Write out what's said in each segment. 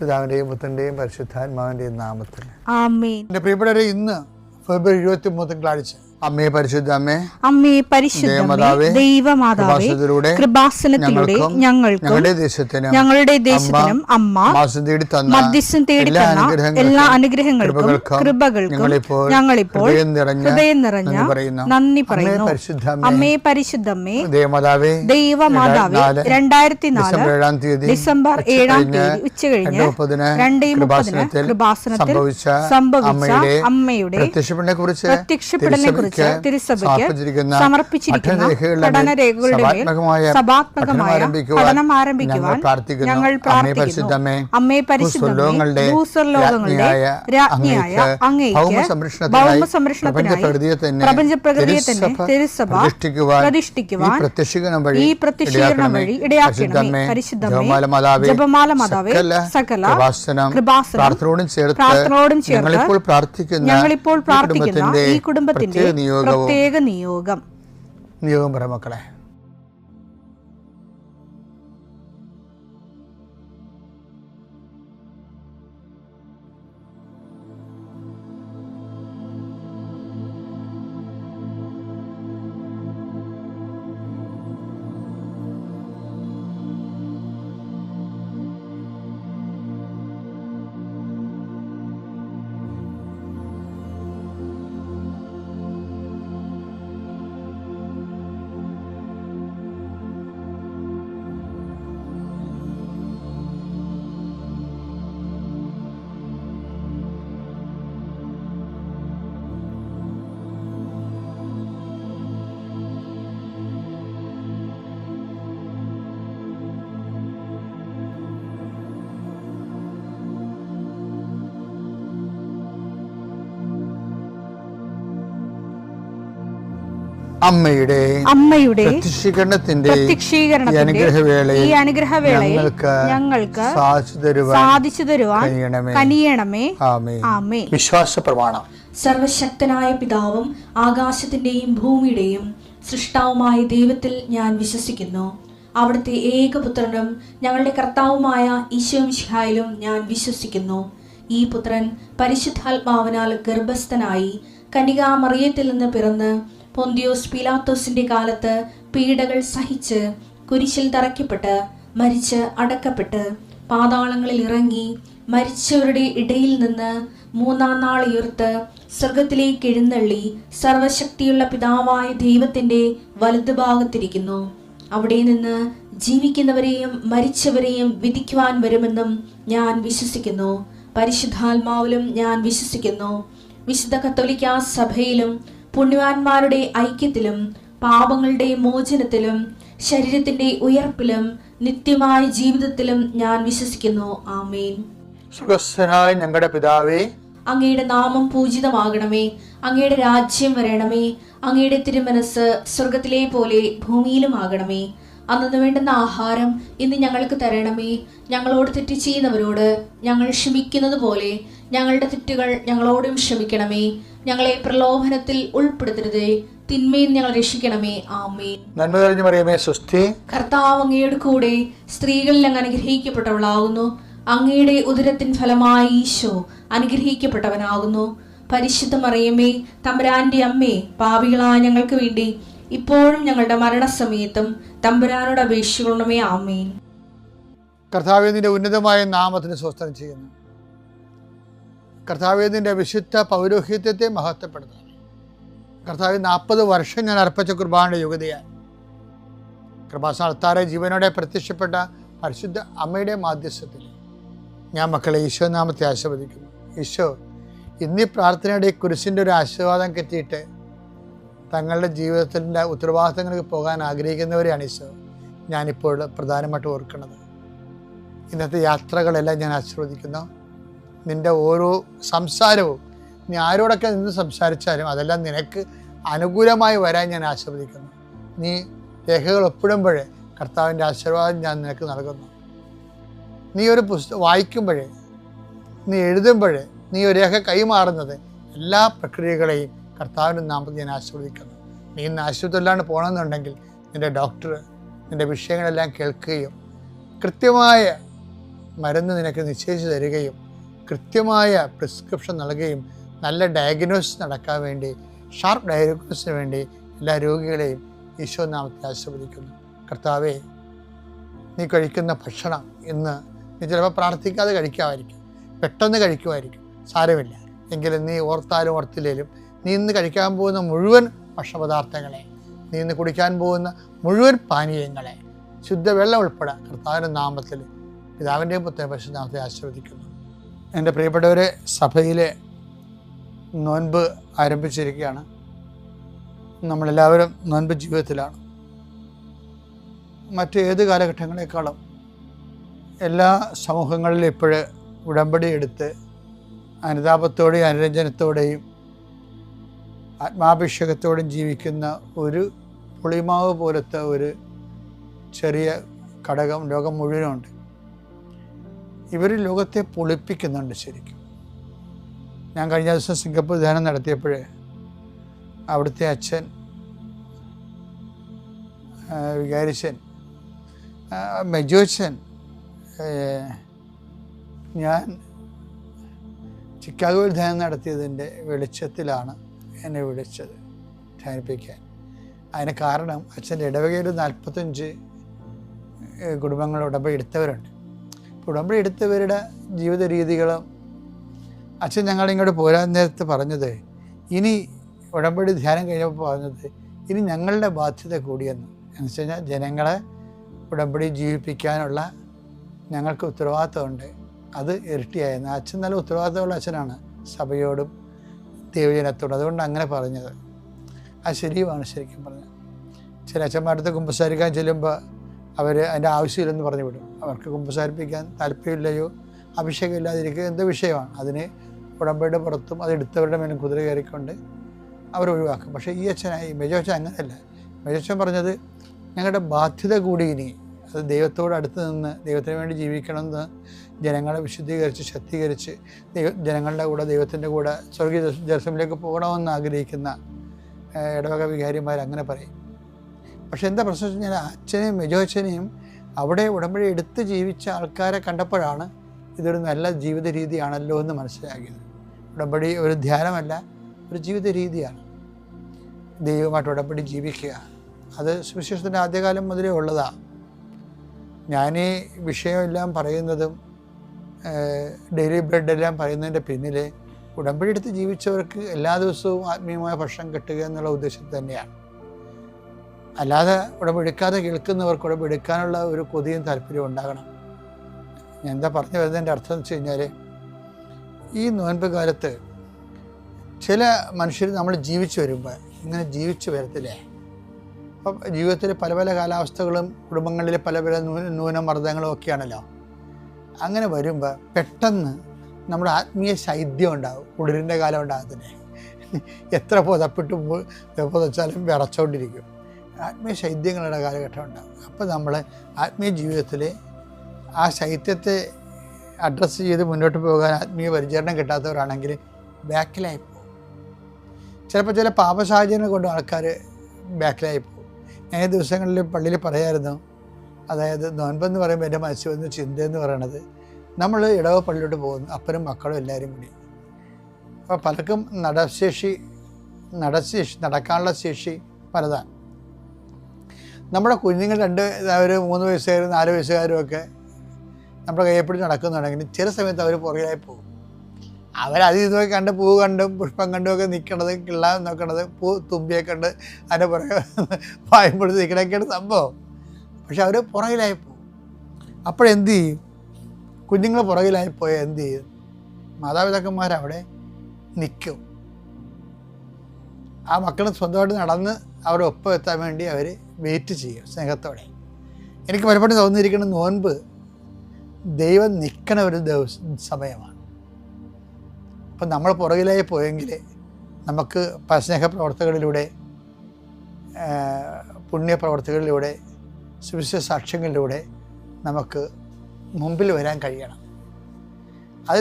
പിതാവിൻ്റെയും പുത്രൻ്റെയും പരിശുദ്ധാത്മാവിൻ്റെയും നാമത്തിൽ ആമേൻ. എൻ്റെ പ്രിയപ്പെട്ടവരെ, ഇന്ന് ഫെബ്രുവരി 23 തിങ്കളാഴ്ച. അമ്മേ പരിശുദ്ധ അമ്മേ, അമ്മേ പരിശുദ്ധമേ, ദൈവമാതാവേ, കൃപാസനത്തിലൂടെ ഞങ്ങൾക്കും ഞങ്ങളുടെ ദേശത്തിനും അമ്മ മധ്യസ്ഥം തേടിത്തന്ന എല്ലാ അനുഗ്രഹങ്ങൾക്കും കൃപകൾക്കും ഞങ്ങളിപ്പോൾ ഹൃദയം നിറഞ്ഞ നന്ദി പറയുന്നു. അമ്മേ പരിശുദ്ധമേ, ദൈവമാതാവേ, 2004 ഡിസംബർ 7 ഉച്ചകഴിഞ്ഞ് 2:30 കൃപാസനത്തിൽ സംഭവിച്ച അമ്മയുടെ പ്രത്യക്ഷപ്പെടലിനെ തിരുസഭയ്ക്ക് സമർപ്പിച്ചിരിക്കുന്ന പഠനരേഖകളുടെ മേൽ സഭാത്മകമായ പഠനം ആരംഭിക്കുവാൻ ഞങ്ങൾ പ്രാർത്ഥിക്കുന്നു. അമ്മേ പരിശുദ്ധമേ, ഭൂസ്വർലോകങ്ങളുടെ രാജ്ഞിയായ അങ്ങേയ്ക്ക് ഭൗമസംരക്ഷണത്തിനായി പ്രപഞ്ചപ്രകൃതിയെ തന്നെ തിരുസഭ പ്രതിഷ്ഠിക്കുവാൻ ഈ പ്രത്യക്ഷീകരണം വഴി ഇടയാക്കണമേ. പരിശുദ്ധമേ, ജപമാല മാതാവേ, സകല കൃപാസനം പ്രാർത്ഥനയോടും ചേർത്ത് ഞങ്ങളിപ്പോൾ പ്രാർത്ഥിക്കുന്ന ഈ കുടുംബത്തിന്റെ പ്രത്യേക നിയോഗം പറ മക്കളെ. അമ്മയുടെ പ്രത്യക്ഷീകരണത്തിന്റെ ഈ അനുഗ്രഹവേളയിൽ ഞങ്ങൾക്ക് സാധിച്ചു തരുവാൻ കനിയണമേ. ആമേൻ. വിശ്വാസ പ്രമാണം. സർവശക്തനായ പിതാവും ആകാശത്തിന്റെയും ഭൂമിയുടെയും സൃഷ്ടാവുമായ ദൈവത്തിൽ ഞാൻ വിശ്വസിക്കുന്നു. അവിടുത്തെ ഏകപുത്രനും ഞങ്ങളുടെ കർത്താവുമായ ഈശോ മിശിഹായിലും ഞാൻ വിശ്വസിക്കുന്നു. ഈ പുത്രൻ പരിശുദ്ധാത്മാവിനാൽ ഗർഭസ്ഥനായി കന്യകാമറിയത്തിൽ നിന്ന് പിറന്ന് പൊന്തിയോസ് പീലാത്തോസിന്റെ കാലത്ത് പീഡകൾ സഹിച്ച് കുരിശിൽ തറയ്ക്കപ്പെട്ട് മരിച്ച് അടക്കപ്പെട്ട് പാതാളങ്ങളിൽ ഇറങ്ങി മരിച്ചവരുടെ ഇടയിൽ നിന്ന് 3-ാം നാൾ ഉയർത്ത് സ്വർഗത്തിലേക്ക് എഴുന്നള്ളി സർവശക്തിയുള്ള പിതാവായ ദൈവത്തിന്റെ വലതുഭാഗത്തിരിക്കുന്നു. അവിടെ നിന്ന് ജീവിക്കുന്നവരെയും മരിച്ചവരെയും വിധിക്കുവാൻ വരുമെന്നും ഞാൻ വിശ്വസിക്കുന്നു. പരിശുദ്ധാത്മാവിലും ഞാൻ വിശ്വസിക്കുന്നു. വിശുദ്ധ കത്തോലിക്കാ സഭയിലും പുണ്യവാന്മാരുടെ ഐക്യത്തിലും പാപങ്ങളുടെ മോചനത്തിലും ശരീരത്തിന്റെ ഉയർപ്പിലും നിത്യമായ ജീവിതത്തിലും ഞാൻ വിശ്വസിക്കുന്നു. ആമേൻ. സുഖസ്ഥനായ ഞങ്ങളുടെ പിതാവേ, അങ്ങയുടെ നാമം പൂജിതമാകണമേ. അങ്ങയുടെ രാജ്യം വരണമേ. അങ്ങയുടെ തിരുമനസ് സ്വർഗത്തിലെ പോലെ ഭൂമിയിലും ആകണമേ. അന്നു വേണ്ടുന്ന ആഹാരം ഇന്ന് ഞങ്ങൾക്ക് തരണമേ. ഞങ്ങളോട് തെറ്റ് ചെയ്യുന്നവരോട് ഞങ്ങൾ ക്ഷമിക്കുന്നത് പോലെ ഞങ്ങളുടെ തെറ്റുകൾ ഞങ്ങളോടും ക്ഷമിക്കണമേ. ഞങ്ങളെ പ്രലോഭനത്തിൽ ഉൾപ്പെടുത്തരുതേ, തിന്മയിൽ ഞങ്ങൾ രക്ഷിക്കണമേ. ആമേൻ. നന്മ നിറഞ്ഞ മറിയമേ, സ്വസ്തി. കർത്താവ് അങ്ങയുടെ കൂടെ സ്ത്രീകളിൽ അങ്ങ് അനുഗ്രഹിക്കപ്പെട്ടവളാകുന്നു. അങ്ങയുടെ ഉദരത്തിൻ ഫലമായി ഈശോ അനുഗ്രഹിക്കപ്പെട്ടവനാകുന്നു. പരിശുദ്ധ മറിയമേ, തമ്പുരാന്റെ അമ്മേ, പാപികളായ ഞങ്ങൾക്ക് വേണ്ടി ഇപ്പോഴും ഞങ്ങളുടെ മരണസമയത്തും തമ്പുരാനോട് അപേക്ഷിക്കണമേ. ആമേൻ. കർത്താവേ, നിന്റെ ഉന്നതമായ നാമത്തിന് സ്വസ്ത്രം ചെയ്യുന്നു. കർത്താവേ, നിന്റെ വിശുദ്ധ പൗരോഹിത്യത്തെ മഹത്വപ്പെടുത്തുന്നു. കർത്താവേ, 40 വർഷം ഞാൻ അർപ്പിച്ച കുർബാനയുടെ യോഗ്യതയാൽ കൃപാസനത്താറെ ജീവനോടെ പ്രത്യക്ഷപ്പെട്ട പരിശുദ്ധ അമ്മയുടെ മാധ്യസ്ഥത്തിൽ ഞാൻ മക്കളെ ഈശോ നാമത്തെ ആശീർവദിക്കുന്നു. ഈശോ ഇന്നീ പ്രാർത്ഥനയുടെ കുരിശിൻ്റെ ഒരു ആശീർവാദം കിട്ടിയിട്ട് തങ്ങളുടെ ജീവിതത്തിൻ്റെ ഉത്തരവാദിത്തങ്ങൾക്ക് പോകാൻ ആഗ്രഹിക്കുന്നവരെയാണ് ഈശോ ഞാനിപ്പോൾ പ്രധാനമായിട്ട് ഓർക്കുന്നത്. ഇന്നത്തെ യാത്രകളെല്ലാം ഞാൻ ആശീർവദിക്കുന്നു. നിൻ്റെ ഓരോ സംസാരവും നീ ആരോടൊക്കെ നിന്ന് സംസാരിച്ചാലും അതെല്ലാം നിനക്ക് അനുകൂലമായി വരാൻ ഞാൻ ആശീർവദിക്കുന്നു. നീ രേഖകൾ ഒപ്പിടുമ്പോഴേ കർത്താവിൻ്റെ ആശീർവാദം ഞാൻ നിനക്ക് നൽകുന്നു. നീ ഒരു പുസ്തകം വായിക്കുമ്പോഴേ, നീ എഴുതുമ്പോഴേ, നീ ഒരു രേഖ കൈമാറുന്നത് എല്ലാ പ്രക്രിയകളെയും കർത്താവിൻ്റെ നാമത്തിൽ ഞാൻ ആശീർവദിക്കുന്നു. നീ ഇന്ന് ആശുപത്രിയിലാണ് പോകണമെന്നുണ്ടെങ്കിൽ നിൻ്റെ ഡോക്ടർ നിൻ്റെ വിഷയങ്ങളെല്ലാം കേൾക്കുകയും കൃത്യമായ മരുന്ന് നിനക്ക് നിശ്ചയിച്ച് തരികയും കൃത്യമായ പ്രിസ്ക്രിപ്ഷൻ നൽകുകയും നല്ല ഡയഗ്നോസിസ് നടക്കാൻ വേണ്ടി, ഷാർപ്പ് ഡയഗ്നോസിന് വേണ്ടി എല്ലാ രോഗികളെയും ഈശോ നാമത്തിൽ ആശീർവദിക്കുന്നു. കർത്താവേ, നീ കഴിക്കുന്ന ഭക്ഷണം ഇന്ന് നീ ചിലപ്പോൾ പ്രാർത്ഥിക്കാതെ കഴിക്കാമായിരിക്കും, പെട്ടെന്ന് കഴിക്കുമായിരിക്കും, സാരമില്ല. എങ്കിലും നീ ഓർത്താലും ഓർത്തില്ലേലും നീ ഇന്ന് കഴിക്കാൻ പോകുന്ന മുഴുവൻ ഭക്ഷണപദാർത്ഥങ്ങളെ, നീ ഇന്ന് കുടിക്കാൻ പോകുന്ന മുഴുവൻ പാനീയങ്ങളെ, ശുദ്ധവെള്ളം ഉൾപ്പെടെ കർത്താവിൻ്റെ നാമത്തിൽ പിതാവിൻ്റെയും പുത്രൻ്റെയും പരിശുദ്ധ നാമത്തിൽ ആശീർവദിക്കുന്നു. എൻ്റെ പ്രിയപ്പെട്ടവരെ, സഭയിലെ നോൻപ് ആരംഭിച്ചിരിക്കുകയാണ്. നമ്മളെല്ലാവരും നോൻപ് ജീവിതത്തിലാണ്. മറ്റേത് കാലഘട്ടങ്ങളെക്കാളും എല്ലാ സമൂഹങ്ങളിലും ഇപ്പോഴ് ഉടമ്പടി എടുത്ത് അനുതാപത്തോടെയും അനുരഞ്ജനത്തോടെയും ആത്മാഭിഷേകത്തോടെയും ജീവിക്കുന്ന ഒരു പുളിമാവ് പോലത്തെ ഒരു ചെറിയ ഘടകം ലോകം മുഴുവനുണ്ട്. ഇവർ ലോകത്തെ പൊളിപ്പിക്കുന്നുണ്ട് ശരിക്കും. ഞാൻ കഴിഞ്ഞ ദിവസം സിംഗപ്പൂർ ധ്യാനം നടത്തിയപ്പോൾ അവിടുത്തെ അച്ഛൻ, വികാരിച്ചൻ, മെജോച്ചൻ, ഞാൻ ചിക്കാഗോയിൽ ധ്യാനം നടത്തിയതിൻ്റെ വെളിച്ചത്തിലാണ് എന്നെ വിളിച്ചത് ധ്യാനിപ്പിക്കാൻ. അതിന് കാരണം അച്ഛൻ്റെ ഇടവകയിൽ 45 കുടുംബങ്ങൾ ഉടമ്പടി എടുത്തവരുണ്ട്. ഉടമ്പടി എടുത്തവരുടെ ജീവിത രീതികളും അച്ഛൻ ഞങ്ങളിങ്ങോട്ട് പോരാൻ നേരത്ത് പറഞ്ഞത്, ഇനി ഉടമ്പടി ധ്യാനം കഴിഞ്ഞപ്പോൾ പറഞ്ഞത്, ഇനി ഞങ്ങളുടെ ബാധ്യത കൂടിയെന്ന്. എന്ന് വെച്ച് കഴിഞ്ഞാൽ ജനങ്ങളെ ഉടമ്പടി ജീവിപ്പിക്കാനുള്ള ഞങ്ങൾക്ക് ഉത്തരവാദിത്തമുണ്ട്, അത് ഇരട്ടിയായിരുന്നു. അച്ഛൻ നല്ല ഉത്തരവാദിത്തമുള്ള അച്ഛനാണ് സഭയോടും ദൈവജനത്തോടും. അതുകൊണ്ട് അങ്ങനെ പറഞ്ഞത് അത് ശരിയുമാണ്. ശരിക്കും പറഞ്ഞത് ചില അച്ഛന്മാരുടെ കുമ്പസാരിക്കാൻ ചെല്ലുമ്പോൾ അവർ അതിൻ്റെ ആവശ്യമില്ലെന്ന് പറഞ്ഞു വിടും. അവർക്ക് കുമ്പസാരിപ്പിക്കാൻ താല്പര്യമില്ലയോ, അഭിഷേകം ഇല്ലാതിരിക്കുക എന്ത് വിഷയമാണ്. അതിന് ഉടമ്പടിയുടെ പുറത്തും അത് എടുത്തവരുടെ മേലും കുതിര കയറിക്കൊണ്ട് അവർ ഒഴിവാക്കും. പക്ഷേ ഈ അച്ഛനായി മെജോച്ചൻ അങ്ങനെയല്ല. മെജോച്ചൻ പറഞ്ഞത്, ഞങ്ങളുടെ ബാധ്യത കൂടി ഇനി അത് ദൈവത്തോട് അടുത്ത് നിന്ന് ദൈവത്തിന് വേണ്ടി ജീവിക്കണമെന്ന് ജനങ്ങളെ വിശുദ്ധീകരിച്ച് ശക്തീകരിച്ച് ജനങ്ങളുടെ കൂടെ ദൈവത്തിൻ്റെ കൂടെ സ്വർഗീയ ജെറുസലേമിലേക്ക് പോകണമെന്ന് ആഗ്രഹിക്കുന്ന ഇടവക വികാരിമാർ അങ്ങനെ പറയും. പക്ഷെ എന്താ പ്രശ്നം വെച്ച് കഴിഞ്ഞാൽ അച്ഛനെയും മെജോച്ചനെയും അവിടെ ഉടമ്പടി എടുത്ത് ജീവിച്ച ആൾക്കാരെ കണ്ടപ്പോഴാണ് ഇതൊരു നല്ല ജീവിത രീതിയാണല്ലോ എന്ന് മനസ്സിലാക്കിയത്. ഉടമ്പടി ഒരു ധ്യാനമല്ല, ഒരു ജീവിത രീതിയാണ്. ദൈവമായിട്ട് ഉടമ്പടി ജീവിക്കുക, അത് സുവിശേഷത്തിൻ്റെ ആദ്യകാലം മുതലേ ഉള്ളതാണ്. ഞാൻ ഈ വിഷയമെല്ലാം പറയുന്നതും ഡെയിലി ബ്രെഡെല്ലാം പറയുന്നതിൻ്റെ പിന്നിൽ ഉടമ്പടി എടുത്ത് ജീവിച്ചവർക്ക് എല്ലാ ദിവസവും ആത്മീയമായ ഭക്ഷണം കിട്ടുക എന്നുള്ള ഉദ്ദേശത്തിൽ തന്നെയാണ്. അല്ലാതെ ഉടമ്പടി എടുക്കാതെ കേൾക്കുന്നവർക്ക് ഉടമ്പടി എടുക്കാനുള്ള ഒരു കൊതിയും താല്പര്യവും ഉണ്ടാകണം. ഞാൻ എന്താ പറഞ്ഞു വരുന്നതിൻ്റെ അർത്ഥം എന്ന് വെച്ച് കഴിഞ്ഞാൽ, ഈ നോൻപ് കാലത്ത് ചില മനുഷ്യർ നമ്മൾ ജീവിച്ചു വരുമ്പോൾ ഇങ്ങനെ ജീവിച്ചു വരത്തില്ലേ. അപ്പം ജീവിതത്തിൽ പല പല കാലാവസ്ഥകളും കുടുംബങ്ങളിൽ പല പല ന്യൂനമർദ്ദങ്ങളും ഒക്കെയാണല്ലോ. അങ്ങനെ വരുമ്പോൾ പെട്ടെന്ന് നമ്മുടെ ആത്മീയ ശൈത്യം ഉണ്ടാകും. കുളിരിൻ്റെ കാലം ഉണ്ടാകത്തില്ലേ, എത്ര പുതച്ചാലും വിറച്ചുകൊണ്ടിരിക്കും. ആത്മീയ ശൈത്യങ്ങളുടെ കാലഘട്ടം ഉണ്ടാകും. അപ്പോൾ നമ്മൾ ആത്മീയ ജീവിതത്തിൽ ആ ശൈത്യത്തെ അഡ്രസ്സ് ചെയ്ത് മുന്നോട്ട് പോകാൻ ആത്മീയ പരിചരണം കിട്ടാത്തവരാണെങ്കിൽ ബാക്കിലായി പോകും. ചിലപ്പോൾ ചില പാപസാഹചര്യങ്ങൾ കൊണ്ട് ആൾക്കാർ ബാക്കിലായി പോകും. ഞാൻ ഈ ദിവസങ്ങളിൽ പള്ളിയിൽ പറയായിരുന്നു, അതായത് നോൻപെന്ന് പറയുമ്പോൾ എൻ്റെ മനസ്സിൽ വന്ന ചിന്തയെന്ന് പറയണത്, നമ്മൾ ഇടവ പള്ളിയിലോട്ട് പോകുന്നു, അപ്പനും മക്കളും എല്ലാവരും കൂടി. അപ്പോൾ പലർക്കും നടക്കാനുള്ള ശേഷി പലതാണ്. നമ്മുടെ കുഞ്ഞുങ്ങൾ 3 വയസ്സുകാരും 4 വയസ്സുകാരും ഒക്കെ നമ്മുടെ കയ്യെപ്പിടി നടക്കുന്നുണ്ടെങ്കിൽ ചില സമയത്ത് അവർ പുറകിലായി പോകും. അവരത് ഇതൊക്കെ കണ്ട് പൂ കണ്ടും പുഷ്പം കണ്ടും ഒക്കെ നിൽക്കണത്, കിള്ളാൻ നോക്കണത്, പൂ തുമ്പിയെ കണ്ട് അതിൻ്റെ പുറകെ വായുമ്പോൾ നിൽക്കണൊക്കെയാണ് സംഭവം. പക്ഷെ അവർ പുറകിലായി പോകും. അപ്പോഴെന്ത് ചെയ്യും? കുഞ്ഞുങ്ങൾ പുറകിലായി പോയാൽ എന്ത് ചെയ്യും? മാതാപിതാക്കന്മാരവിടെ നിൽക്കും. ആ മക്കൾ സ്വന്തമായിട്ട് നടന്ന് അവരുടെ ഒപ്പം എത്താൻ വേണ്ടി അവർ വെയിറ്റ് ചെയ്യും സ്നേഹത്തോടെ. എനിക്ക് പലപ്പോഴും തോന്നിയിരിക്കുന്ന നോൻപ് ദൈവം നിൽക്കണ ഒരു സമയമാണ്. അപ്പം നമ്മൾ പുറകിലായി പോയെങ്കിൽ നമുക്ക് സ്നേഹപ്രവർത്തകളിലൂടെ, പുണ്യപ്രവർത്തികളിലൂടെ, സുവിശേഷ സാക്ഷ്യങ്ങളിലൂടെ നമുക്ക് മുമ്പിൽ വരാൻ കഴിയണം. അത്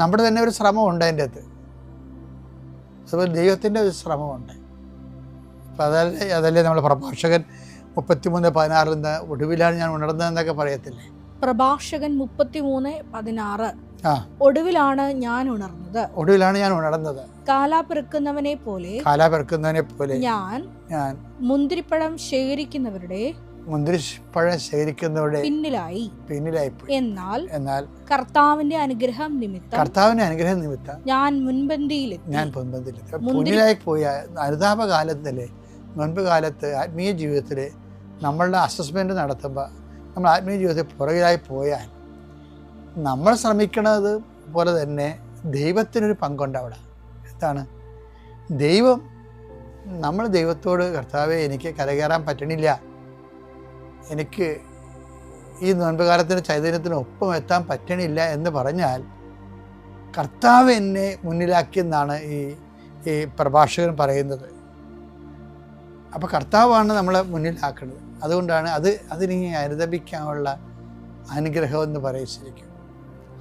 നമ്മുടെ തന്നെ ഒരു ശ്രമമുണ്ട് അതിൻ്റെ അകത്ത്. അതുപോലെ ദൈവത്തിൻ്റെ ഒരു ശ്രമമുണ്ട്. അപ്പം അതല്ലേ നമ്മൾ പ്രഭാഷകൻ 33:16 ഒടുവിലാണ് ഞാൻ ഉണർന്നതെന്നൊക്കെ പറയത്തില്ലേ. പ്രഭാഷകൻ 33:16. ഒടുവിലാണ് ഞാൻ ഉണർന്നത്. കാലാപെറുക്കുന്നവനെ പോലെ ഞാൻ മുന്തിരിപ്പഴം ശേഖരിക്കുന്നവരുടെ പിന്നിലായി. എന്നാൽ കർത്താവിന്റെ അനുഗ്രഹം നിമിത്തം ഞാൻ മുൻപന്തിയിലെത്തി. മുന്നിലായി പോയ അനുതാപകാലത്തിലെ മുൻപ് കാലത്ത് ആത്മീയ ജീവിതത്തിൽ നമ്മളുടെ അസസ്മെന്റ് നടത്തുമ്പോൾ നമ്മൾ ആത്മീയ ജീവിതത്തിൽ പുറകിലായി പോയാൽ നമ്മൾ ശ്രമിക്കുന്നത് പോലെ തന്നെ ദൈവത്തിനൊരു പങ്കുണ്ട് അവിടെ. എന്താണ് ദൈവം? നമ്മൾ ദൈവത്തോട് കർത്താവേ എനിക്ക് കരകയറാൻ പറ്റണില്ല, എനിക്ക് ഈ നോൻപുകാലത്തിന് ചൈതന്യത്തിന് ഒപ്പം എത്താൻ പറ്റണില്ല എന്ന് പറഞ്ഞാൽ കർത്താവ് എന്നെ മുന്നിലാക്കിയെന്നാണ് ഈ പ്രഭാഷകൻ പറയുന്നത്. അപ്പോൾ കർത്താവാണ് നമ്മളെ മുന്നിലാക്കുന്നത്. അതുകൊണ്ടാണ് അതിനെ അനുദപിക്കാനുള്ള അനുഗ്രഹം എന്ന് പറയിച്ചിരിക്കും.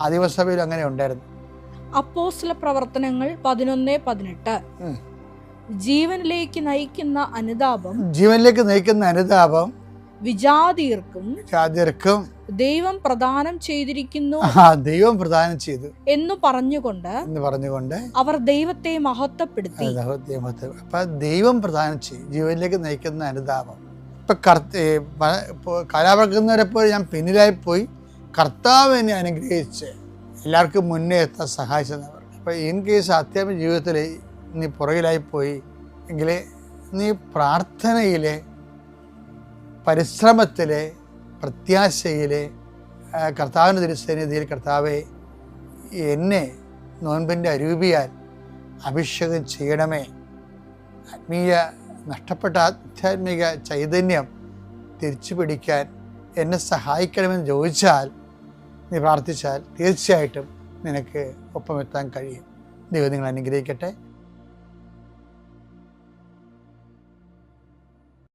ആദിമസഭയിൽ അങ്ങനെ ഉണ്ടായിരുന്നു. അപ്പോസ്തല പ്രവർത്തനങ്ങൾ 11:18. ജീവനിലേക്ക് നയിക്കുന്ന അനുതാപം വിജാതിയർക്കും ദൈവം പ്രദാനം ചെയ്തിരിക്കുന്നു എന്ന് പറഞ്ഞുകൊണ്ട് അവർ ദൈവത്തെ മഹത്വപ്പെടുത്തി. അപ്പൊ ദൈവം പ്രദാനം ചെയ്യും ജീവനിലേക്ക് നയിക്കുന്ന അനുതാപം. ഇപ്പൊ കലാപറക്കുന്നവരെപ്പോലെ ഞാൻ പിന്നിലായി പോയി, കർത്താവ് എന്നെ അനുഗ്രഹിച്ച് എല്ലാവർക്കും മുന്നേ എത്താൻ സഹായിച്ചെന്നവർ. അപ്പൊ ഇൻ കേസ് അത്യാവശ്യ ജീവിതത്തിൽ നീ പുറകിലായി പോയി എങ്കിൽ നീ പ്രാർത്ഥനയിലെ, പരിശ്രമത്തിലെ, പ്രത്യാശയിലെ കർത്താവിൻ്റെ തിരുസന്നിധിയിൽ കർത്താവെ എന്നെ നോൻപിൻ്റെ അരൂപിയാൽ അഭിഷേകം ചെയ്യണമേ, നഷ്ടപ്പെട്ട ആധ്യാത്മിക ചൈതന്യം തിരിച്ചു പിടിക്കാൻ എന്നെ സഹായിക്കണമെന്ന് ചോദിച്ചാൽ, നീ പ്രാർത്ഥിച്ചാൽ തീർച്ചയായിട്ടും നിനക്ക് ഒപ്പമെത്താൻ കഴിയും. ദൈവം നിങ്ങളെ അനുഗ്രഹിക്കട്ടെ.